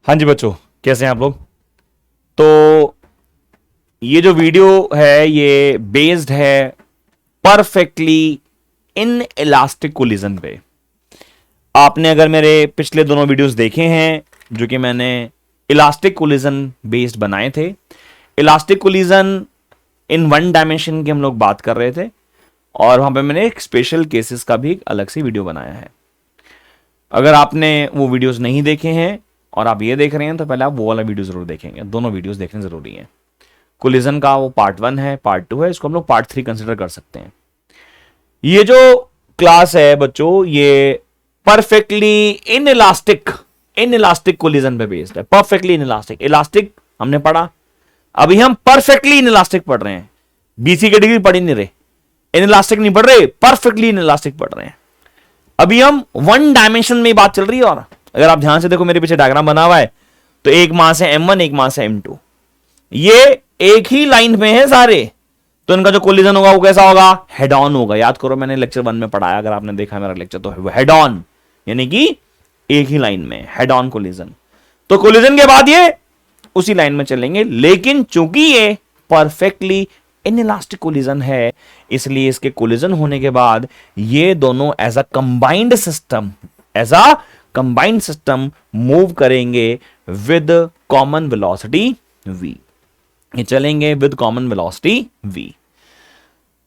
हाँ जी बच्चों, कैसे हैं आप लोग। तो ये जो वीडियो है ये बेस्ड है परफेक्टली इन इलास्टिक कोलिजन पे। आपने अगर मेरे पिछले दोनों वीडियोस देखे हैं जो कि मैंने इलास्टिक कोलिजन बेस्ड बनाए थे, elastic collision in one dimension की हम लोग बात कर रहे थे और वहां पे मैंने एक स्पेशल केसेस का भी एक अलग से वीडियो बनाया है। अगर आपने वो वीडियोस नहीं देखे हैं और आप ये देख रहे हैं तो पहले आप वो वाला वीडियो जरूर देखेंगे। दोनों वीडियोस देखने जरूरी है। कोलिजन का वो पार्ट 1 है, पार्ट 2 है, इसको हम लोग पार्ट 3 कंसिडर कर सकते हैं। ये जो क्लास है बच्चों ये परफेक्टली इन इलास्टिक कोलिजन पे बेस्ड है। परफेक्टली इन इलास्टिक, इलास्टिक हमने पढ़ा, अभी हम परफेक्टली इन इलास्टिक पढ़ रहे हैं। बीसी के डिग्री पढ़ ही नहीं रहे, इन इलास्टिक नहीं पढ़ रहे, परफेक्टली इन इलास्टिक पढ़ रहे हैं। अभी हम वन डायमेंशन में बात चल रही है। और अगर आप ध्यान से देखो मेरे पीछे डायग्राम बना हुआ है तो एक मास है m1, एक मास है m2, ये एक ही लाइन में है सारे, तो इनका जो कोलिजन होगा वो कैसा होगा, हेड ऑन होगा। याद करो मैंने लेक्चर 1 में पढ़ाया, अगर आपने देखा मेरा लेक्चर तो हेड ऑन यानी कि एक ही लाइन में हेड ऑन कोलिजन। तो कोलिजन के बाद ये उसी लाइन में चलेंगे, लेकिन चूंकि ये परफेक्टली इनइलास्टिक कोलिजन है इसलिए इसके कोलिजन होने के बाद ये दोनों as a combined system move करेंगे विद कॉमन वेलोसिटी v। ये चलेंगे विद कॉमन वेलोसिटी v।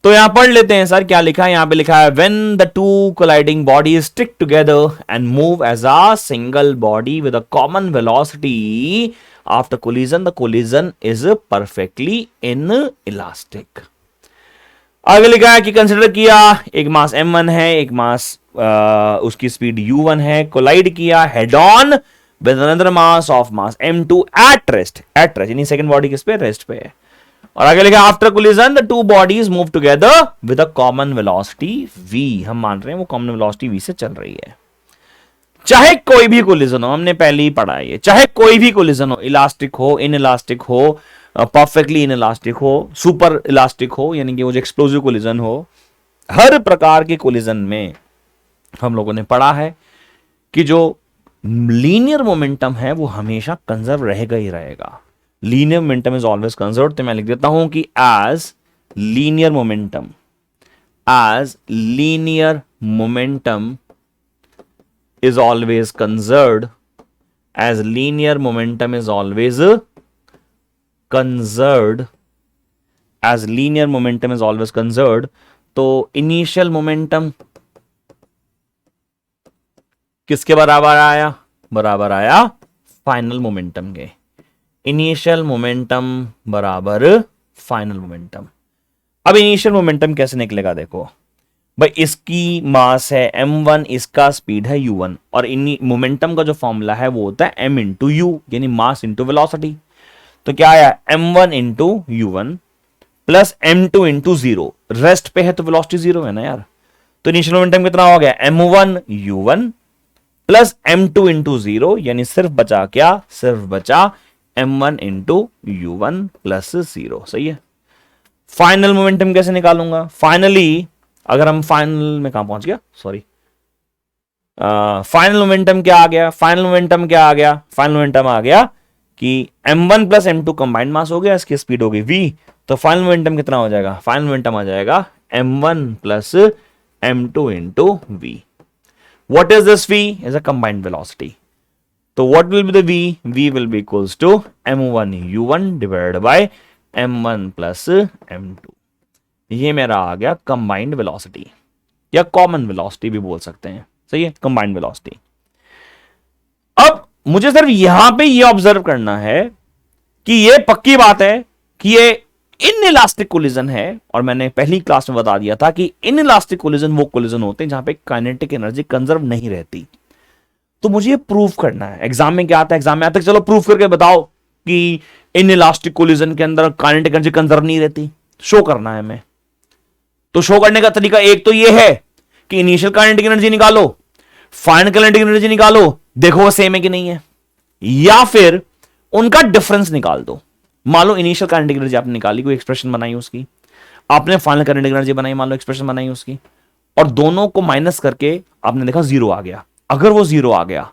तो यहां पढ़ लेते हैं सर क्या लिखा है। यहां पे लिखा है when the two colliding bodies stick together and move as a single body with a common velocity after collision the collision is perfectly inelastic. आगे लिखा है कि कंसिडर किया एक मास m1 है, एक मास उसकी स्पीड u1 है, कोलाइड किया head on with another mass of mass m2 at rest यानी सेकंड बॉडी किस पे, रेस्ट पे है। और आगे लिखा after collision the two bodies move together with a common velocity v। हम मान रहे हैं वो कॉमन वेलोसिटी v से चल रही है। चाहे कोई भी कोलिजन हो, हमने पहले ही पढ़ा है ये, चाहे कोई भी कोलिजन हो, इलास्टिक हो, इन इलास्टिक हो, परफेक्टली इन इलास्टिक हो, सुपर इलास्टिक हो यानी कि वो जो एक्सप्लोसिव कोलिजन हो, हर प्रकार के कोलिजन में हम लोगों ने पढ़ा है कि जो लीनियर मोमेंटम है वो हमेशा कंजर्व रहेगा ही रहेगा। Linear momentum is always conserve. तो मैं लिख देता हूं कि as linear momentum is always conserved, as linear momentum is always conserved, as linear momentum is always conserved। तो इनिशियल मोमेंटम किसके बराबर आया, बराबर आया फाइनल मोमेंटम के। इनिशियल मोमेंटम बराबर फाइनल मोमेंटम। अब इनिशियल मोमेंटम कैसे निकलेगा देखो भाई, इसकी मास है m1, इसका स्पीड है u1 और इन मोमेंटम का जो फॉर्मूला है वो होता है m इंटू यू यानी मास इंटू वेलोसिटी। तो क्या आया m1 into u1 plus m2 into 0, rest पे है तो वेलोसिटी 0 है ना यार। तो इनिशियल मोमेंटम कितना हो गया m1 u1 plus m2 into 0 यानी सिर्फ बचा क्या, सिर्फ बचा m1 इंटू u1 प्लस 0। सही है। फाइनल मोमेंटम कैसे निकालूंगा, फाइनली अगर हम फाइनल में कहां पहुंच गया, सॉरी, फाइनल मोमेंटम क्या आ गया, फाइनल मोमेंटम आ गया कि m1 प्लस m2 कंबाइंड मास हो गया, इसकी स्पीड हो गई v। तो फाइनल मोमेंटम कितना हो जाएगा, फाइनल मोमेंटम आ जाएगा m1 plus m2 into v। What is this v, is a combined velocity. तो what will be the v, v will be equals to m1 u1 divided by m1 plus m2। ये मेरा आ गया combined velocity या common velocity भी बोल सकते हैं। सही है, कंबाइंड वेलोसिटी। अब मुझे सिर्फ यहां पे ये ऑब्जर्व करना है कि ये पक्की बात है कि ये इनइलास्टिक कोलिजन है। और मैंने पहली क्लास में बता दिया था कि इनइलास्टिक कोलिजन वो कोलिजन होते हैं जहां पे काइनेटिक एनर्जी कंजर्व नहीं रहती। तो मुझे ये प्रूव करना है। एग्जाम में क्या आता है, एग्जाम में आता है चलो प्रूव करके बताओ कि इनइलास्टिक कोलिजन के अंदर काइनेटिक एनर्जी कंजर्व नहीं रहती। शो करना है हमें। तो शो करने का तरीका एक तो ये है कि इनिशियल काइनेटिक एनर्जी निकालो, फाइनल काइनेटिक एनर्जी निकालो, देखो वो सेम है कि नहीं है, या फिर उनका डिफरेंस निकाल दो। मान लो इनिशियल काइनेटिक एनर्जी आपने निकाली, कोई एक्सप्रेशन बनाई उसकी, आपने फाइनल काइनेटिक एनर्जी बनाई, मान लो एक्सप्रेशन बनाई उसकी, और दोनों को माइनस करके आपने देखा 0 आ गया। अगर वो 0 आ गया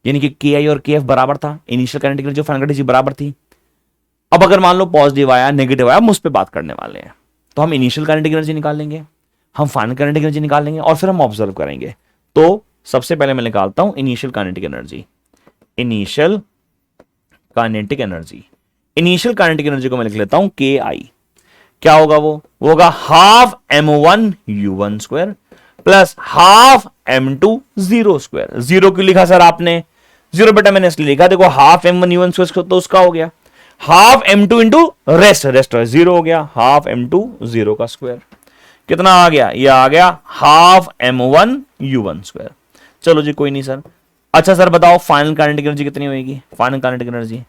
यानी कि के आई और के एफ बराबर था, इनिशियल काइनेटिक एनर्जी और फाइनल काइनेटिक एनर्जी बराबर थी। अब अगर मान लो पॉजिटिव आया नेगेटिव आया, हम उस पर बात करने वाले हैं। तो हम इनिशियल काइनेटिक एनर्जी निकाल लेंगे, हम फाइनल काइनेटिक एनर्जी निकाल लेंगे और फिर हम ऑब्जर्व करेंगे। तो सबसे पहले मैं निकालता हूं initial kinetic energy. Initial kinetic energy, initial kinetic energy को मैं लिख लेता हूं के आई। क्या होगा वो होगा half m1 u1 square plus half m2 zero square. Zero क्यों लिखा सर आपने? जीरो बेटा मैंने इसलिए लिखा, देखो हाफ m1 u1 स्क्वायर तो उसका हो गया, half m2 into rest zero हो गया, हाफ m2 जीरो का स्क्वायर। कितना आ गया? ये आ गया हाफ m1 u1 स्क्वायर। चलो जी कोई नहीं सर। अच्छा सर बताओ फाइनल काइनेटिक एनर्जी कितनी होगी? फाइनल काइनेटिक एनर्जी,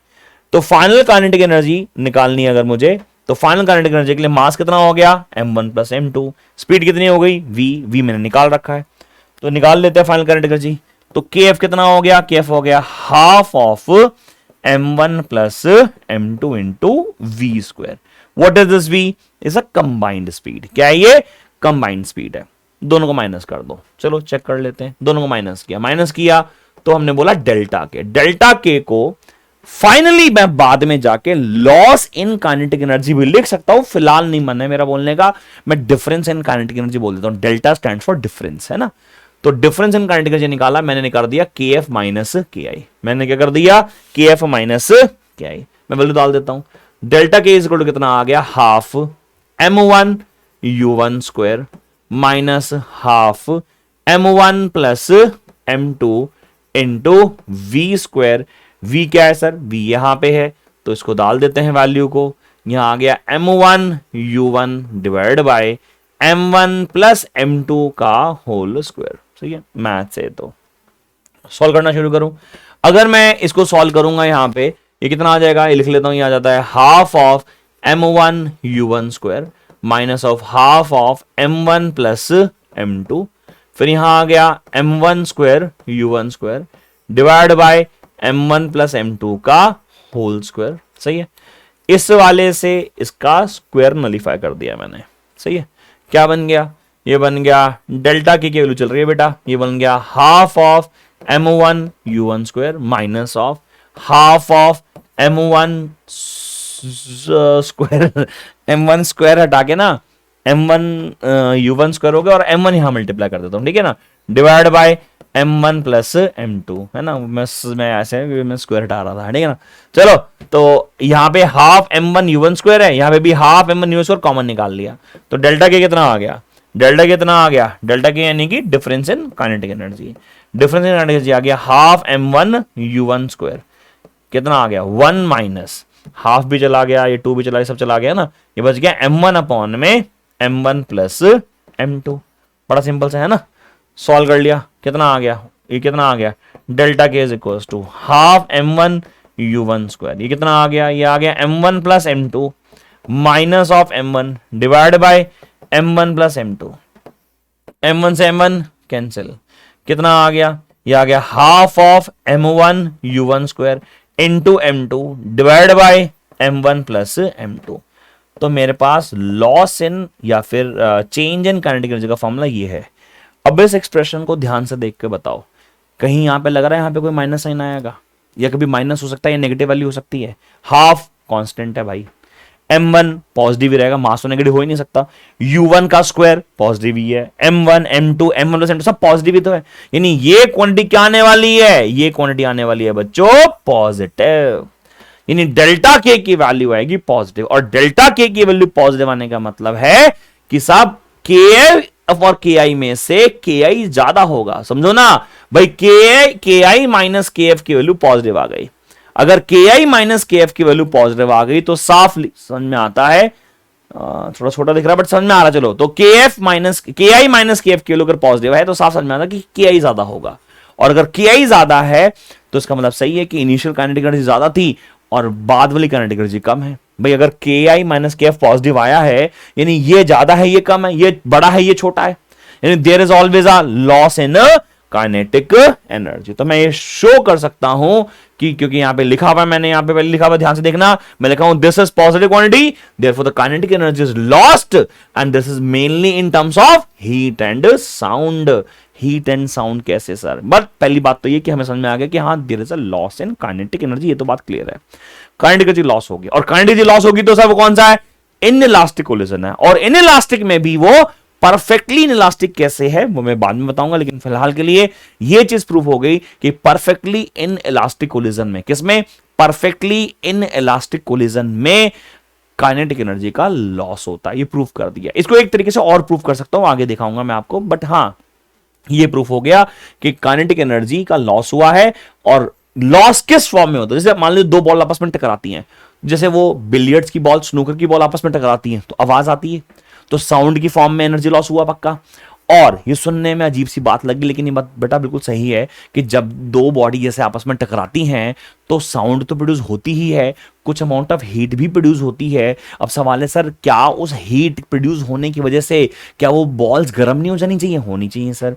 तो फाइनल काइनेटिक एनर्जी निकालनी है अगर मुझे, तो फाइनल काइनेटिक एनर्जी के लिए मास कितना हो गया? m1 plus m2। स्पीड कितनी हो गई? v मैंने निकाल रखा है, तो निकाल लेते हैं फाइनल काइनेटिक एनर्जी। तो kf कितना हो गया? kf हो गया half of m1 plus m2 into v square. What is this? v is a combined speed. क्या है ये? कंबाइंड स्पीड है। दोनों को माइनस कर दो, चलो चेक कर लेते हैं। दोनों को माइनस किया तो हमने बोला डेल्टा के को फाइनली मैं बाद में जाके लॉस इन काइनेटिक एनर्जी भी लिख सकता हूं, फिलहाल नहीं मन है मेरा बोलने का, मैं डिफरेंस इन काइनेटिक एनर्जी बोल देता हूं। डेल्टा स्टैंड्स फॉर डिफरेंस, है ना। तो डिफरेंस इन काइनेटिक एनर्जी निकाला, मैंने निकाल दिया के एफ माइनस के आई। मैंने क्या कर दिया? के एफ माइनस के आई। मैं वैल्यू डाल देता हूं। Delta K is equal to कितना आ गया? Half m1 u1 square minus half m1 plus m2 into v square. v क्या है सर? v यहां पे है, तो इसको डाल देते हैं वैल्यू को। यहां आ गया m1 u1 divide by m1 plus m2 का होल स्क्वायर। सही है, मैथ से तो सॉल्व करना शुरू करूं। अगर मैं इसको सॉल्व करूंगा यहां पे ये कितना आ जाएगा? ये लिख लेता हूं, ये आ जाता है half of m1 u1 square minus of half of m1 plus m2। फिर यहां आ गया m1 square u1 square divide by m1 plus m2 का होल स्क्वायर। सही है, इस वाले से इसका स्क्वायर नलीफाई कर दिया मैंने। सही है, क्या बन गया? ये बन गया डेल्टा की वैल्यू चल रही है बेटा, ये बन गया half of m1 u1 square minus of half of m1 square. m1 square हटा के ना m1 u1 स्क्वायर हो गया और m1 यहां मल्टीप्लाई कर देता हूं, ठीक है ना, divide by m1 plus m2, है ना। मैं ऐसे मैं स्क्वायर हटा रहा था, ठीक है ना। चलो तो यहाँ पे हाफ m1 u1 स्क्वायर है, यहाँ पे भी half m1 u1 square common निकाल लिया, तो डेल्टा के कितना आ गया? डेल्टा कितना आ गया? डेल्टा के यानी कि difference in kinetic energy. Difference in kinetic energy आ गया हाफ m1 u1 स्क्वायर, कितना आ गया? 1 माइनस हाफ भी चला गया, ये 2 भी चला गया, सब चला गया ना, ये बच गया m1 अपॉन में m1 प्लस m2। बड़ा सिंपल सा है ना, सॉल्व कर लिया। कितना आ गया? ये कितना आ गया? Delta K is equal to half m1 u1 square. ये कितना आ गया? ये आ गया m1 plus m2 minus of m1 divide by m1 plus m2। m1 से m1 कैंसिल, कितना आ गया? ये आ गया half of m1 u1 square into m2 divide by m1 plus m2। तो मेरे पास लॉस इन या फिर चेंज इन काइनेटिक एनर्जी का फॉर्मूला ये है। अब इस एक्सप्रेशन को ध्यान से देख के बताओ, कहीं यहां पे लग रहा है यहां पे कोई माइनस साइन आएगा? या कभी माइनस हो सकता है या नेगेटिव वैल्यू हो सकती है। हाफ कांस्टेंट है भाई, m1 पॉजिटिव ही रहेगा, मास तो नेगेटिव हो ही नहीं सकता। u1 का स्क्वायर पॉजिटिव ही है, m1 m2 m1 plus m2 सब पॉजिटिव ही तो है, यानी ये क्वांटिटी क्या आने वाली है? ये क्वांटिटी आने वाली है बच्चों पॉजिटिव, यानी डेल्टा के की वैल्यू आएगी पॉजिटिव। और डेल्टा के की वैल्यू पॉजिटिव आने का मतलब है कि साहब के और के आई में से के आई ज्यादा होगा, समझो ना भाई। के आई माइनस के एफ की वैल्यू पॉजिटिव आ गई, अगर के आई माइनस के एफ की वैल्यू पॉजिटिव आ गई तो साफ समझ में आता है, थोड़ा छोटा दिख रहा है बट समझ में आ रहा। चलो तो के एफ माइनस के आई माइनस के एफ की वैल्यू अगर पॉजिटिव है तो साफ समझ में आता है कि के आई ज्यादा होगा, और अगर के आई ज्यादा है तो इसका मतलब सही है कि इनिशियल काइनेटिक एनर्जी ज्यादा थी और बाद वाली काइनेटिक एनर्जी कम है। भाई अगर के आई माइनस के एफ पॉजिटिव आया है यानी ये ज्यादा है ये कम है, ये बड़ा है ये छोटा है, यानी there is always a loss in kinetic energy. तो मैं ये शो कर सकता हूं कि क्योंकि यहां पे लिखा हुआ है, मैंने यहां पे पहले लिखा हुआ, ध्यान से देखना, मैं लिखा हूं this is positive quantity, therefore the kinetic energy is lost and this is mainly in terms of heat and sound. Heat and sound कैसे सर? बट पहली बात तो ये कि हमें समझ में आ गया कि हाँ there is a loss in kinetic energy, ये तो बात क्लियर है। काइनेटिक एनर्जी लॉस होगी, और काइनेटिक एनर्जी लॉस होगी तो सर वो कौन सा है? इनइलास्टिक कोलिजन है। और इनइलास्टिक में भी वो परफेक्टली इनइलास्टिक कैसे है वो मैं बाद में बताऊंगा, लेकिन फिलहाल के लिए ये चीज प्रूव हो गई कि परफेक्टली इनइलास्टिक कोलिजन में, किसमें? परफेक्टली इनइलास्टिक कोलिजन में काइनेटिक एनर्जी का लॉस होता है। ये प्रूफ कर दिया। इसको एक तरीके से और प्रूफ कर सकता हूं, आगे दिखाऊंगा मैं आपको, बट हां ये प्रूफ हो गया कि काइनेटिक एनर्जी का लॉस हुआ है। और लॉस किस फॉर्म में होता है? जैसे मान लो दो बॉल आपस में टकराती हैं, जैसे वो बिलियर्ड्स की बॉल, स्नूकर की बॉल आपस में टकराती हैं तो आवाज आती है, तो साउंड की फॉर्म में एनर्जी लॉस हुआ पक्का। और ये सुनने में अजीब सी बात लगी, लेकिन ये बात बेटा बिल्कुल सही है कि जब दो बॉडी जैसे आपस में टकराती हैं तो साउंड तो प्रोड्यूस होती ही है, कुछ अमाउंट ऑफ हीट भी प्रोड्यूस होती है। अब सवाल है सर, क्या उस हीट प्रोड्यूस होने की वजह से क्या वो बॉल्स गर्म नहीं हो जानी चाहिए? होनी चाहिए सर।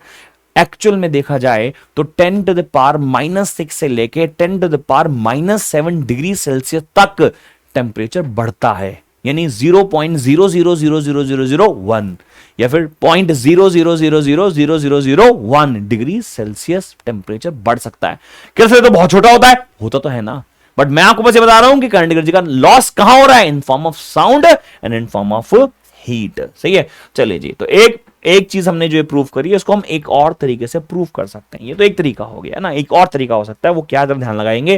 एक्चुअल में देखा जाए तो 10 टू द पावर -6 से लेके 10 to the power -7 degree Celsius तक टेम्परेचर बढ़ता है, यानी 0.000001 या फिर 0.00000001 डिग्री सेल्सियस टेम्परेचर बढ़ सकता है। कैसे? तो बहुत छोटा होता है, होता तो है ना, बट मैं आपको बस ये बता रहा हूं कि करंट एनर्जी का लॉस कहां हो रहा है? In form of sound and in form of heat. सही है, चलिए जी। तो एक चीज हमने जो प्रूव करी है उसको हम एक और तरीके से प्रूव कर सकते हैं। ये तो एक तरीका हो गया ना, एक और तरीका हो सकता है, वो क्या? जब ध्यान लगाएंगे,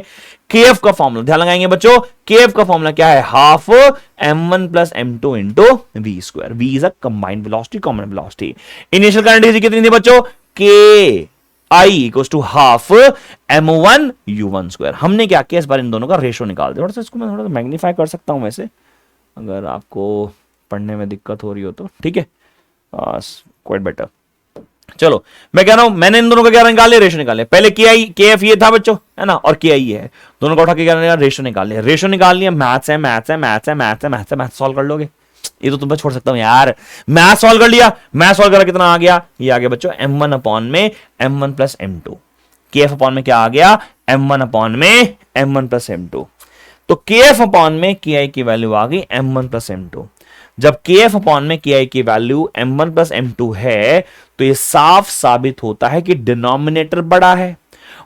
केएफ का फॉर्मूला ध्यान लगाएंगे बच्चों। केएफ का फॉर्मूला क्या है? Half m1 plus m2 into v square. V is a combined velocity, common velocity. Initial current कितनी थी बच्चों? K i equals to half m1 u1 square. हमने क्या किया, इस बार इन दोनों का रेशो निकाल दिया। थोड़ा सा इसको मैं थोड़ा सा मैग्नीफाई कर सकता हूं वैसे, अगर आपको पढ़ने में दिक्कत हो रही हो तो, ठीक है, क्वाइट बेटर। चलो मैं कह रहा हूं, मैंने इन दोनों का क्या निकाले? रेशो निकाले। पहले के आई के एफ ये था बच्चों, है ना, और के आई है, दोनों को उठा के क्या रेशो निकाल लिया। रेशो निकाल लिया, मैथ्स है, मैथ्स है, मैथ्स है, मैथ्स है, मैथ्स है, मैथ्स सॉल्व कर लोगे। ये तो तुम्हें छोड़ सकता हूं यार, मैथ सॉल्व कर लिया। मैथ सॉल्व करा कितना आ गया? ये आ गया बच्चों m1 अपॉन में m1 प्लस m2। के एफ अपॉन में क्या आ गया? m1 अपॉन में m1 प्लस m2। तो के एफ अपॉन में के आई की वैल्यू आ गई m1 प्लस m2। जब के एफ अपॉन में के आई की वैल्यू m1 प्लस m2 है तो ये साफ साबित होता है कि डिनोमिनेटर बड़ा है,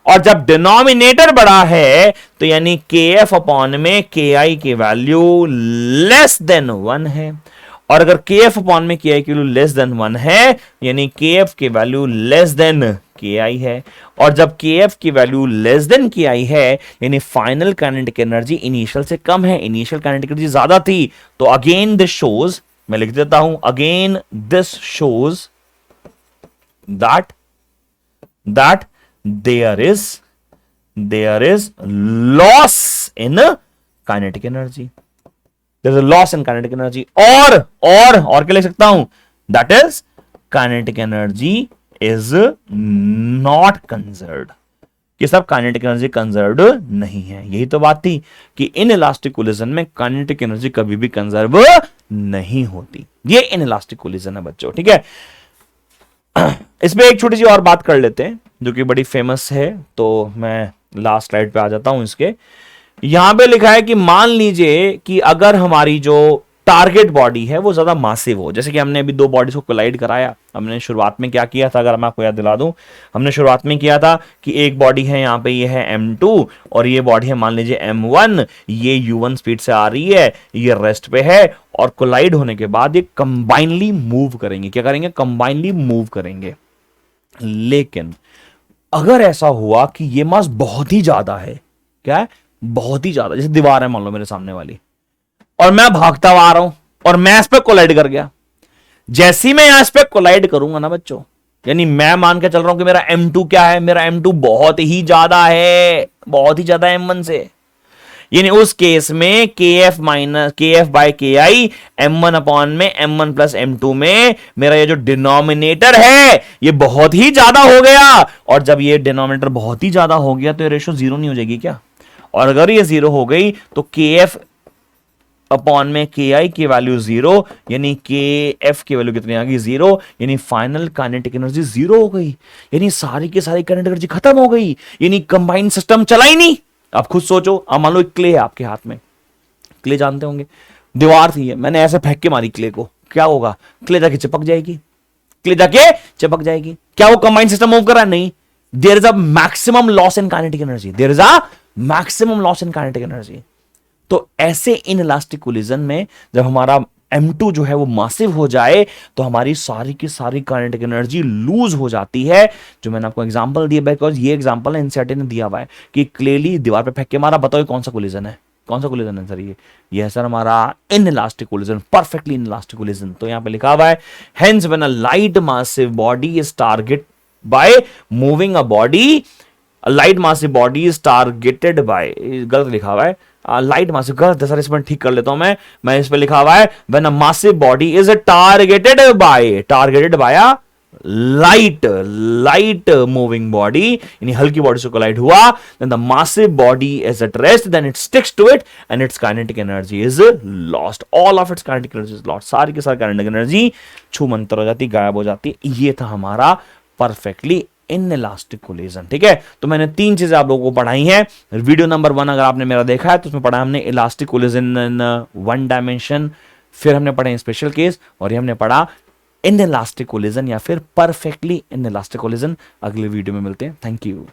और जब डिनोमिनेटर बड़ा है तो यानी के एफ अपॉन में के आई की वैल्यू लेस देन 1 है। और अगर के एफ अपॉन में के आई की वैल्यू लेस देन 1 है यानी के एफ की वैल्यू लेस देन के आई है। और जब के एफ की वैल्यू लेस देन के आई है यानी फाइनल काइनेटिक एनर्जी इनिशियल से कम है, इनिशियल काइनेटिक एनर्जी ज्यादा थी। तो अगेन दिस शोज, मैं लिख देता हूं, again this shows that there is loss in kinetic energy, there is a loss in kinetic energy. और क्या लिख सकता हूं? That is kinetic energy is not conserved, कि सब काइनेटिक एनर्जी कंजर्व्ड नहीं है। यही तो बात थी कि इनइलास्टिक कोलिजन में काइनेटिक एनर्जी कभी भी कंजर्व नहीं होती। ये इनइलास्टिक कोलिजन है बच्चों, ठीक है। इसमें एक छोटी सी और बात कर लेते हैं जो कि बड़ी फेमस है, तो मैं लास्ट स्लाइड पे आ जाता हूं इसके। यहां पे लिखा है कि मान लीजिए कि अगर हमारी जो टारगेट बॉडी है वो ज्यादा मासिव हो, जैसे कि हमने अभी दो बॉडीज को कोलाइड कराया। हमने शुरुआत में क्या किया था, अगर मैं आपको याद दिला दूं, हमने शुरुआत में किया था कि एक बॉडी है यहां पे, ये है m2 और ये बॉडी है मान लीजिए m1, ये u1 स्पीड से आ रही है, ये रेस्ट पे है, और कोलाइड होने के बाद ये कंबाइनली मूव करेंगे। क्या करेंगे? कंबाइनली मूव करेंगे। लेकिन अगर ऐसा हुआ कि ये मास बहुत ही ज्यादा है, क्या है? बहुत ही ज्यादा, जैसे दीवार है मान लो मेरे सामने वाली, और मैं भागता हुआ आ रहा हूं और मैं इस पे कोलाइड कर गया। जैसी मैं यहां इस पे कोलाइड करूंगा ना बच्चों, यानी मैं मान के चल रहा हूं कि मेरा m2 क्या है? मेरा m2 बहुत ही ज्यादा है, बहुत ही ज्यादा m1 से। यानी उस केस में kf बाय के आई m1 अपॉन में m1 प्लस m2 में मेरा ये जो डिनोमिनेटर है ये बहुत ही ज्यादा हो गया। और जब ये डिनोमिनेटर बहुत ही ज्यादा हो गया तो ये रेशो जीरो नहीं हो जाएगी क्या? और अगर ये जीरो हो गई तो kf अपॉन में के आई की वैल्यू 0, यानी के एफ की वैल्यू कितनी आ गई 0, यानी फाइनल काइनेटिक एनर्जी 0 हो गई, यानी सारी की सारी काइनेटिक एनर्जी खत्म हो गई, यानी कंबाइंड सिस्टम चला ही नहीं। अब खुद सोचो, अब मान लो एक क्ले है आपके हाथ में, क्ले जानते होंगे, दीवार थी, मैंने ऐसे फेंक के मारी क्ले को, क्या होगा, क्ले जाके चिपक जाएगी, क्ले जाके चिपक जाएगी। क्या वो कंबाइंड सिस्टम मूव कर रहा है? नहीं। There is a maximum loss in kinetic energy, there is a maximum loss in kinetic energy. तो ऐसे इन इलास्टिक कोलिजन में जब हमारा M2 जो है वो मासिव हो जाए तो हमारी सारी की सारी काइनेटिक एनर्जी लूज हो जाती है। जो मैंने आपको एग्जांपल दिया, बिकॉज ये एग्जांपल एनसीईआरटी ने दिया हुआ है कि क्लेली दीवार पे फेंक के मारा, बताओ कौन सा कोलिजन है, कौन सा कोलिजन है सर? ये है सर हमारा inelastic collision, perfectly inelastic collision. तो यहां पे लिखा हुआ है hence when a light massive body is target by moving a body, light massive body is targeted by, गलत लिखा हुआ है, लाइट मासिव, गलत सर, इसमें ठीक कर लेता हूं मैं इस पे लिखा हुआ है when a massive body is targeted by a light moving body, यानी हल्की बॉडी से कोलाइड हुआ, then the massive body is at rest, then it sticks to it and its kinetic energy is lost, all of its kinetic energy is lost, सारी की सारी kinetic energy छू मंतर हो जाती, गायब हो जाती। ये था हमारा परफेक्टली इन इलास्टिक कोलिजन। ठीक है, तो मैंने 3 चीजें आप लोगों को पढ़ाई हैं। वीडियो नंबर 1 अगर आपने मेरा देखा है तो उसमें पढ़ा हमने इलास्टिक कोलिजन इन 1 डायमेंशन, फिर हमने पढ़ा स्पेशल केस, और ये हमने पढ़ा इन इलास्टिक कोलिजन या फिर परफेक्टली इन इलास्टिक कोलिजन। अगले वीडियो में मिलते हैं, थैंक यू।